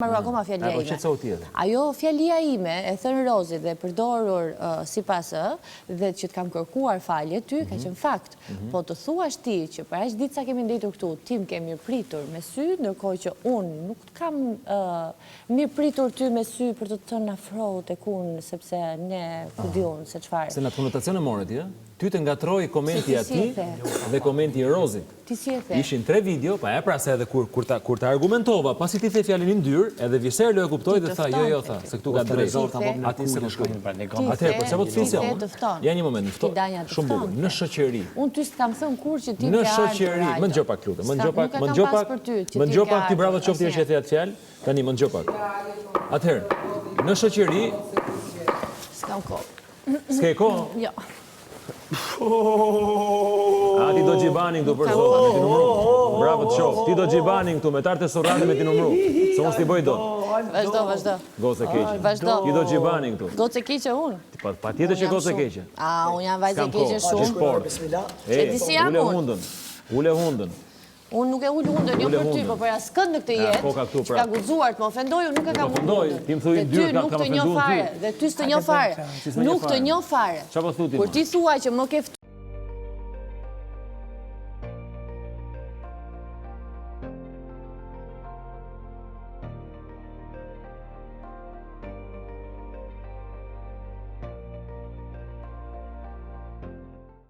Marru akoma fjalia ime. Ajo fjalia ime e thënë Rozit dhe përdorur sipas dhe që të kam kërkuar falje ty ka qenë fakt. Po të thuash ti që për aq ditë sa kemi ndëjtur këtu, ti më ke mirëpritur me sy, ndërkohë që unë nuk kam mirëpritur ty me sy për të thënë afrohu tek unë sepse ne ku di unë se çfarë. Se në konotacione more ti, ty të ngatroi komenti i atij dhe komenti i Rozit. Ti si e the? Ishin 3 video, pa e pra se edhe kur ta argumentova, pasi ti the fjalën i ndyrë, edhe Viser e kuptoi dhe tha, jo, tha, se këtu ka drejt. Aty se më shkojnë pra negocion. Atëherë, po çfarë po të fisja? Ja një moment, shumë bukur. Në shoqëri. Unë ty s'kam thënë kur që ti në shoqëri, më dëgjoj pak lutem, më dëgjoj pak ti bravo qofti që e the atë fjalë. Tani më dëgjoj pak. Atëherë, në shoqëri s'kam kohë. S'ke kohë? Jo. A ti do gjibanin këtu për zotë, me ti numru. Bravo të qoftë. Ti do gjibanin këtu, me tarte surrande me ti numru. Se unë s'ti bëj do. Vazhdo. Goce keqe. Vazhdo. Ti do gjibanin këtu. Goce keqe unë? Pa tjetër që goce keqe. Unë jam vajzë keqe shumë. E, ule hundën. Unë nuk e ullë hundën, jo për ty, po për askënd në këtë jetë, që ka guxuar të më ofendoj, unë nuk e kam ullë hundën. Dhe ty nuk të njo fare, dhe ty s'të njo fare. Nuk të njo fare. Kur ti thua që më ke